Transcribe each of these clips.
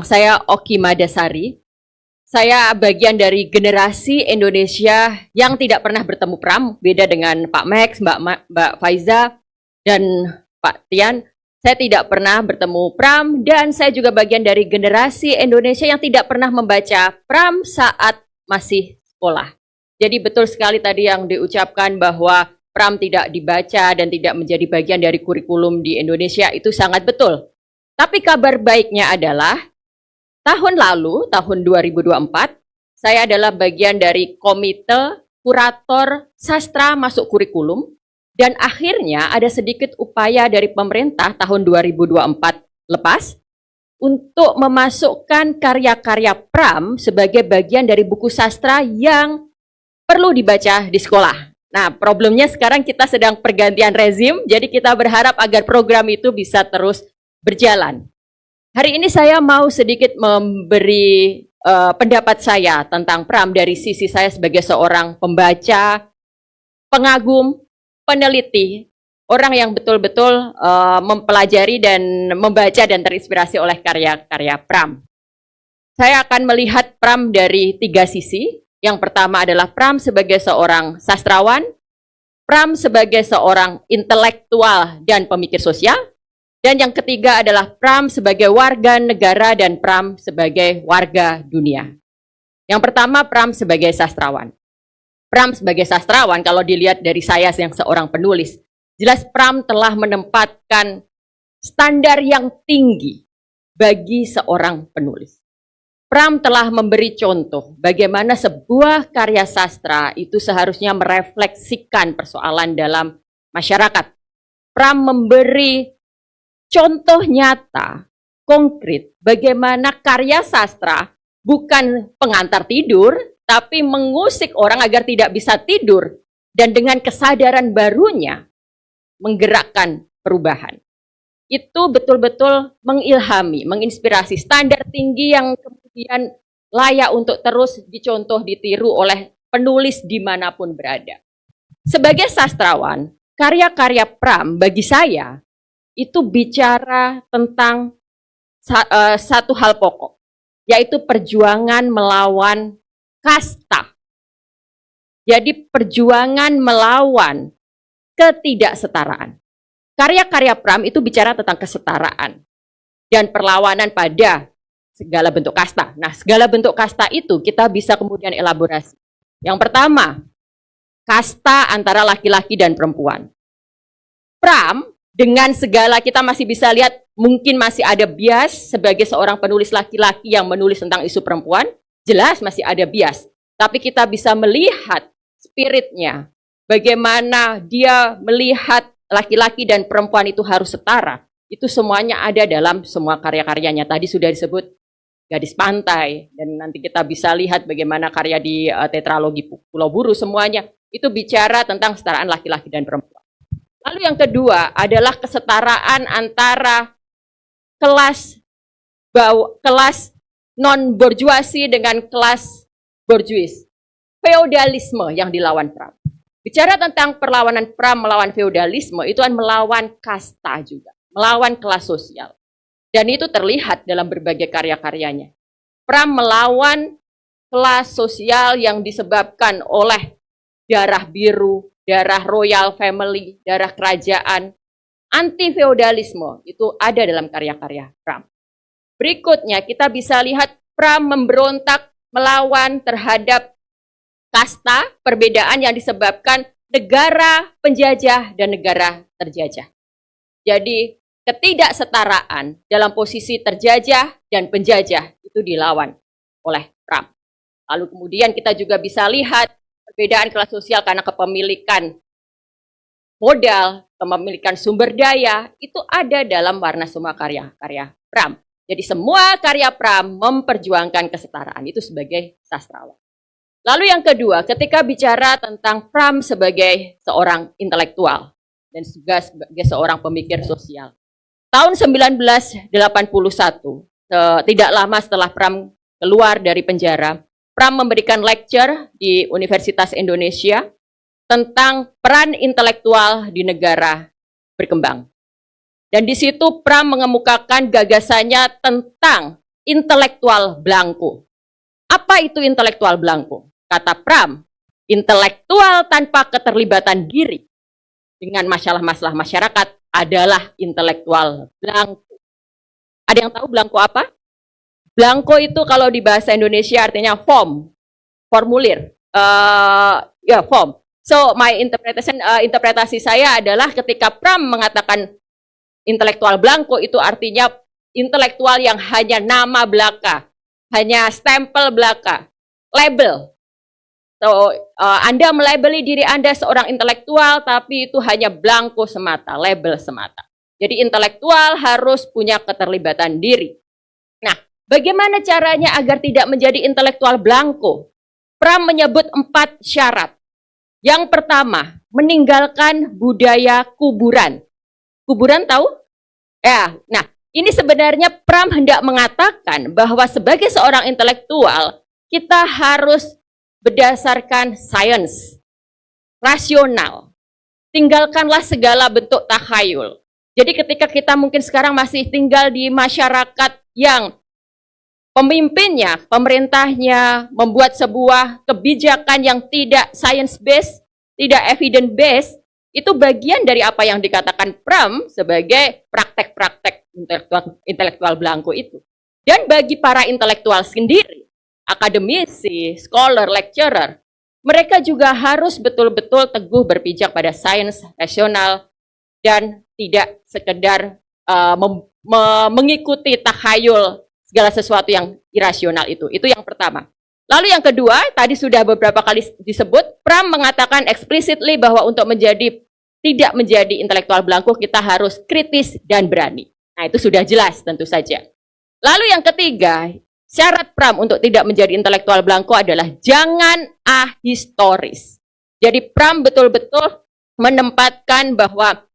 Saya Oki Madasari. Saya bagian dari generasi Indonesia yang tidak pernah bertemu Pram, beda dengan Pak Max, Mbak Faiza, dan Pak Tian. Saya tidak pernah bertemu Pram, dan saya juga bagian dari generasi Indonesia yang tidak pernah membaca Pram saat masih sekolah. Jadi betul sekali tadi yang diucapkan bahwa Pram tidak dibaca dan tidak menjadi bagian dari kurikulum di Indonesia, itu sangat betul. Tapi kabar baiknya adalah tahun lalu, tahun 2024, saya adalah bagian dari komite kurator sastra masuk kurikulum, dan akhirnya ada sedikit upaya dari pemerintah tahun 2024 lepas untuk memasukkan karya-karya Pram sebagai bagian dari buku sastra yang perlu dibaca di sekolah. Nah, problemnya sekarang kita sedang pergantian rezim, jadi kita berharap agar program itu bisa terus berjalan. Hari ini saya mau sedikit memberi pendapat saya tentang Pram dari sisi saya sebagai seorang pembaca, pengagum, peneliti, orang yang betul-betul mempelajari dan membaca dan terinspirasi oleh karya-karya Pram. Saya akan melihat Pram dari 3 sisi. Yang pertama adalah Pram sebagai seorang sastrawan, Pram sebagai seorang intelektual dan pemikir sosial, dan yang ketiga adalah Pram sebagai warga negara dan Pram sebagai warga dunia. Yang pertama, Pram sebagai sastrawan. Pram sebagai sastrawan, kalau dilihat dari saya yang seorang penulis, jelas Pram telah menempatkan standar yang tinggi bagi seorang penulis. Pram telah memberi contoh bagaimana sebuah karya sastra itu seharusnya merefleksikan persoalan dalam masyarakat. Pram memberi contoh nyata, konkret, bagaimana karya sastra bukan pengantar tidur, tapi mengusik orang agar tidak bisa tidur, dan dengan kesadaran barunya menggerakkan perubahan. Itu betul-betul mengilhami, menginspirasi, standar tinggi yang kemudian layak untuk terus dicontoh, ditiru oleh penulis dimanapun berada. Sebagai sastrawan, karya-karya Pram bagi saya itu bicara tentang satu hal pokok, yaitu perjuangan melawan kasta. Jadi perjuangan melawan ketidaksetaraan. Karya-karya Pram itu bicara tentang kesetaraan dan perlawanan pada segala bentuk kasta. Nah, segala bentuk kasta itu kita bisa kemudian elaborasi. Yang pertama, kasta antara laki-laki dan perempuan. Pram dengan segala kita masih bisa lihat mungkin masih ada bias sebagai seorang penulis laki-laki yang menulis tentang isu perempuan, jelas masih ada bias. Tapi kita bisa melihat spiritnya, bagaimana dia melihat laki-laki dan perempuan itu harus setara. Itu semuanya ada dalam semua karya-karyanya. Tadi sudah disebut Gadis Pantai, dan nanti kita bisa lihat bagaimana karya di tetralogi Pulau Buru, semuanya itu bicara tentang kesetaraan laki-laki dan perempuan. Lalu yang kedua adalah kesetaraan antara kelas non-borjuasi dengan kelas borjuis. Feodalisme yang dilawan Pram. Bicara tentang perlawanan Pram melawan feodalisme, itu kan melawan kasta juga, melawan kelas sosial. Dan itu terlihat dalam berbagai karya-karyanya. Pram melawan kelas sosial yang disebabkan oleh darah biru, darah royal family, darah kerajaan. Anti-feodalisme itu ada dalam karya-karya Pram. Berikutnya kita bisa lihat Pram memberontak melawan terhadap kasta, perbedaan yang disebabkan negara penjajah dan negara terjajah. Jadi ketidaksetaraan dalam posisi terjajah dan penjajah itu dilawan oleh Pram. Lalu kemudian kita juga bisa lihat perbedaan kelas sosial karena kepemilikan modal, kepemilikan sumber daya, itu ada dalam warna semua karya-karya Pram. Jadi semua karya Pram memperjuangkan kesetaraan, itu sebagai sastrawan. Lalu yang kedua, ketika bicara tentang Pram sebagai seorang intelektual dan juga sebagai seorang pemikir sosial. Tahun 1981, tidak lama setelah Pram keluar dari penjara, Pram memberikan lecture di Universitas Indonesia tentang peran intelektual di negara berkembang. Dan di situ Pram mengemukakan gagasannya tentang intelektual belangko. Apa itu intelektual belangko? Kata Pram, intelektual tanpa keterlibatan diri dengan masalah-masalah masyarakat adalah intelektual belangko. Ada yang tahu belangko apa? Belangko itu kalau di bahasa Indonesia artinya form, formulir, form. So my interpretasi saya adalah ketika Pram mengatakan intelektual belangko itu artinya intelektual yang hanya nama belaka, hanya stempel belaka, label. So Anda melabeli diri Anda seorang intelektual, tapi itu hanya belangko semata, label semata. Jadi intelektual harus punya keterlibatan diri. Nah, bagaimana caranya agar tidak menjadi intelektual belangko? Pram menyebut 4 syarat. Yang pertama, meninggalkan budaya kuburan. Kuburan tahu? Ya, nah ini sebenarnya Pram hendak mengatakan bahwa sebagai seorang intelektual, kita harus berdasarkan sains, rasional. Tinggalkanlah segala bentuk takhayul. Jadi ketika kita mungkin sekarang masih tinggal di masyarakat yang pemimpinnya, pemerintahnya membuat sebuah kebijakan yang tidak science-based, tidak evidence-based, itu bagian dari apa yang dikatakan Pram sebagai praktek-praktek intelektual belangko itu. Dan bagi para intelektual sendiri, akademisi, scholar, lecturer, mereka juga harus betul-betul teguh berpijak pada sains rasional dan tidak sekedar mengikuti takhayul segala sesuatu yang irasional itu. Itu yang pertama. Lalu yang kedua, tadi sudah beberapa kali disebut, Pram mengatakan explicitly bahwa untuk tidak menjadi intelektual belangko, kita harus kritis dan berani. Nah, itu sudah jelas tentu saja. Lalu yang ketiga, syarat Pram untuk tidak menjadi intelektual belangko adalah jangan ahistoris. Jadi Pram betul-betul menempatkan bahwa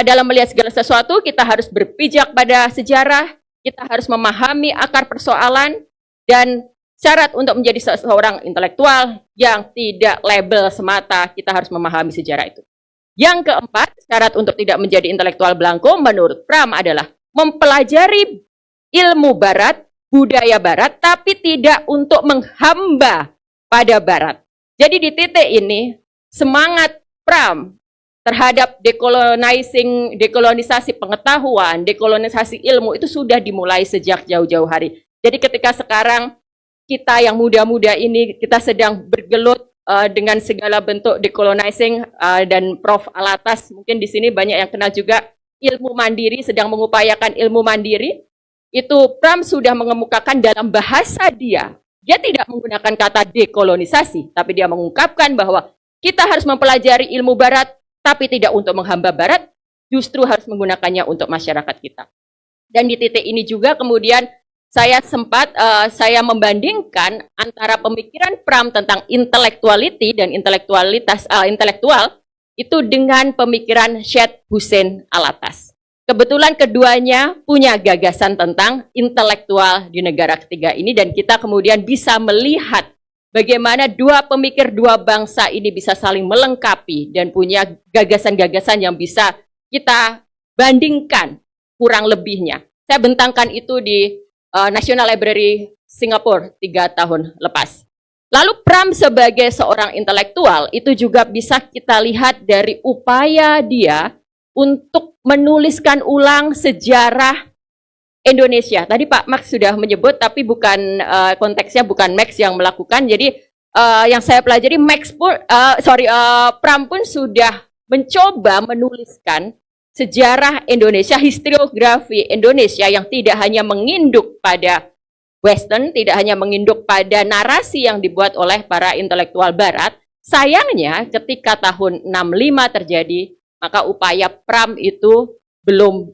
dalam melihat segala sesuatu, kita harus berpijak pada sejarah, kita harus memahami akar persoalan, dan syarat untuk menjadi seorang intelektual yang tidak label semata, kita harus memahami sejarah itu. Yang keempat, syarat untuk tidak menjadi intelektual belangko menurut Pram adalah mempelajari ilmu barat, budaya barat, tapi tidak untuk menghamba pada barat. Jadi di titik ini, semangat Pram terhadap dekolonisasi pengetahuan, dekolonisasi ilmu itu sudah dimulai sejak jauh-jauh hari. Jadi ketika sekarang kita yang muda-muda ini, kita sedang bergelut dengan segala bentuk decolonizing dan Prof. Alatas, mungkin di sini banyak yang kenal juga ilmu mandiri, sedang mengupayakan ilmu mandiri, itu Pram sudah mengemukakan dalam bahasa dia tidak menggunakan kata dekolonisasi, tapi dia mengungkapkan bahwa kita harus mempelajari ilmu barat, tapi tidak untuk menghamba barat, justru harus menggunakannya untuk masyarakat kita. Dan di titik ini juga kemudian saya saya membandingkan antara pemikiran Pram tentang intellectuality dan intelektual itu dengan pemikiran Syed Hussein Alatas. Kebetulan keduanya punya gagasan tentang intelektual di negara ketiga ini, dan kita kemudian bisa melihat bagaimana dua pemikir dua bangsa ini bisa saling melengkapi dan punya gagasan-gagasan yang bisa kita bandingkan kurang lebihnya. Saya bentangkan itu di National Library Singapura 3 tahun lepas. Lalu Pram sebagai seorang intelektual itu juga bisa kita lihat dari upaya dia untuk menuliskan ulang sejarah Indonesia. Tadi Pak Max sudah menyebut, tapi bukan konteksnya bukan Max yang melakukan. Jadi yang saya pelajari Pram pun sudah mencoba menuliskan sejarah Indonesia, historiografi Indonesia yang tidak hanya menginduk pada Western, tidak hanya menginduk pada narasi yang dibuat oleh para intelektual Barat. Sayangnya ketika tahun 65 terjadi, maka upaya Pram itu belum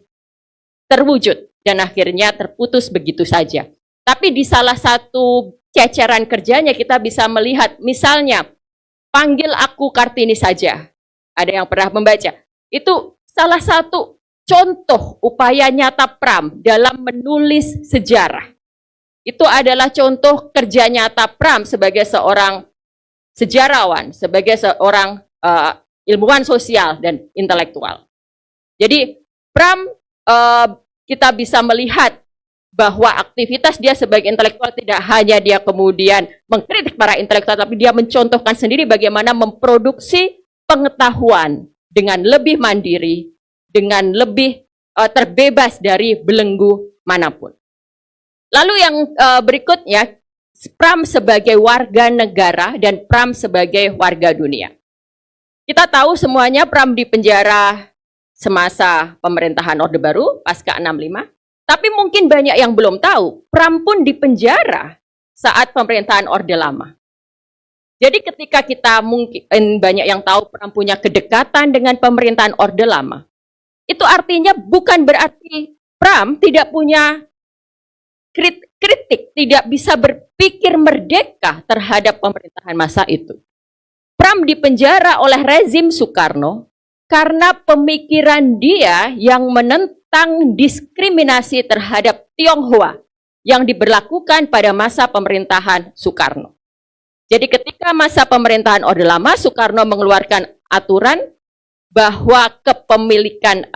terwujud dan akhirnya terputus begitu saja. Tapi di salah satu ceceran kerjanya kita bisa melihat, misalnya, panggil aku Kartini saja. Ada yang pernah membaca. Itu salah satu contoh upaya nyata Pram dalam menulis sejarah. Itu adalah contoh kerja nyata Pram sebagai seorang sejarawan, sebagai seorang ilmuwan sosial dan intelektual. Jadi Pram kita bisa melihat bahwa aktivitas dia sebagai intelektual tidak hanya dia kemudian mengkritik para intelektual, tapi dia mencontohkan sendiri bagaimana memproduksi pengetahuan dengan lebih mandiri, dengan lebih terbebas dari belenggu manapun. Lalu yang berikutnya, Pram sebagai warga negara dan Pram sebagai warga dunia. Kita tahu semuanya Pram dipenjara semasa pemerintahan Orde Baru, pasca 65. Tapi mungkin banyak yang belum tahu, Pram pun dipenjara saat pemerintahan Orde Lama. Jadi ketika kita mungkin banyak yang tahu Pram punya kedekatan dengan pemerintahan Orde Lama, itu artinya bukan berarti Pram tidak punya kritik, tidak bisa berpikir merdeka terhadap pemerintahan masa itu. Pram dipenjara oleh rezim Soekarno karena pemikiran dia yang menentang diskriminasi terhadap Tionghoa yang diberlakukan pada masa pemerintahan Soekarno. Jadi ketika masa pemerintahan Orde Lama, Soekarno mengeluarkan aturan bahwa kepemilikan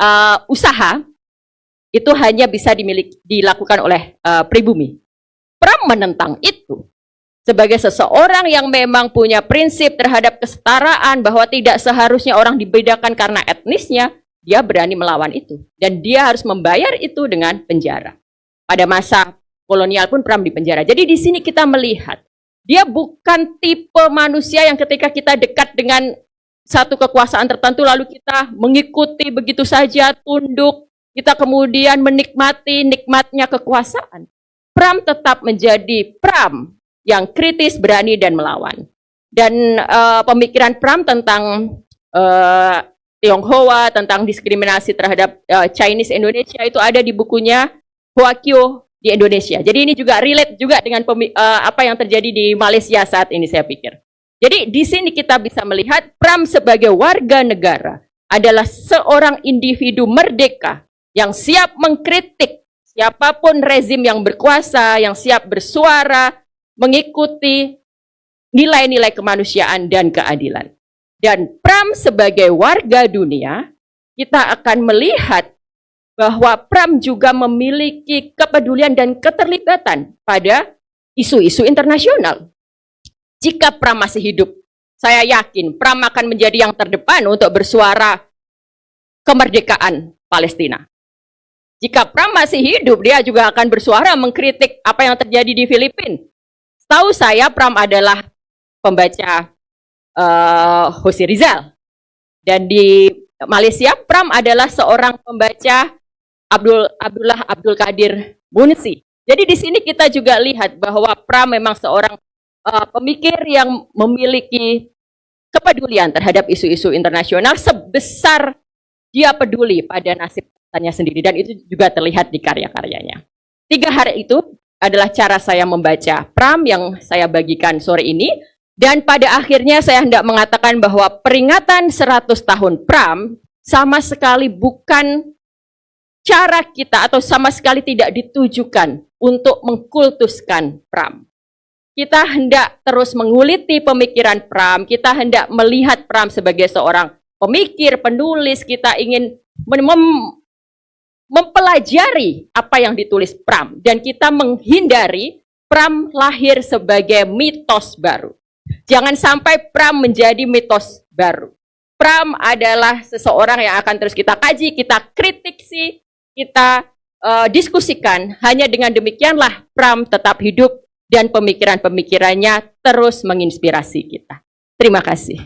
usaha itu hanya bisa dilakukan oleh pribumi. Pram menentang itu. Sebagai seseorang yang memang punya prinsip terhadap kesetaraan bahwa tidak seharusnya orang dibedakan karena etnisnya, dia berani melawan itu. Dan dia harus membayar itu dengan penjara. Pada masa kolonial pun Pram dipenjara. Jadi di sini kita melihat, dia bukan tipe manusia yang ketika kita dekat dengan satu kekuasaan tertentu lalu kita mengikuti begitu saja, tunduk, kita kemudian menikmati nikmatnya kekuasaan. Pram tetap menjadi Pram yang kritis, berani, dan melawan. Dan pemikiran Pram tentang Tionghoa, tentang diskriminasi terhadap Chinese Indonesia itu ada di bukunya Huakyo di Indonesia. Jadi ini juga relate juga dengan apa yang terjadi di Malaysia saat ini, saya pikir. Jadi di sini kita bisa melihat Pram sebagai warga negara adalah seorang individu merdeka yang siap mengkritik siapapun rezim yang berkuasa, yang siap bersuara, mengikuti nilai-nilai kemanusiaan dan keadilan. Dan Pram sebagai warga dunia, kita akan melihat bahwa Pram juga memiliki kepedulian dan keterlibatan pada isu-isu internasional. Jika Pram masih hidup, saya yakin Pram akan menjadi yang terdepan untuk bersuara kemerdekaan Palestina. Jika Pram masih hidup, dia juga akan bersuara mengkritik apa yang terjadi di Filipina. Tahu saya Pram adalah pembaca Hoshi Rizal. Dan di Malaysia, Pram adalah seorang pembaca Abdullah Abdul Qadir Munsi. Jadi di sini kita juga lihat bahwa Pram memang seorang pemikir yang memiliki kepedulian terhadap isu-isu internasional sebesar dia peduli pada nasib bangsanya sendiri. Dan itu juga terlihat di karya-karyanya. 3 hal itu adalah cara saya membaca Pram yang saya bagikan sore ini. Dan pada akhirnya saya hendak mengatakan bahwa peringatan 100 tahun Pram sama sekali bukan cara kita atau sama sekali tidak ditujukan untuk mengkultuskan Pram. Kita hendak terus menguliti pemikiran Pram, kita hendak melihat Pram sebagai seorang pemikir, penulis, kita ingin mempelajari apa yang ditulis Pram, dan kita menghindari Pram lahir sebagai mitos baru. Jangan sampai Pram menjadi mitos baru. Pram adalah seseorang yang akan terus kita kaji, kita kritisi, kita diskusikan. Hanya dengan demikianlah Pram tetap hidup dan pemikiran-pemikirannya terus menginspirasi kita. Terima kasih.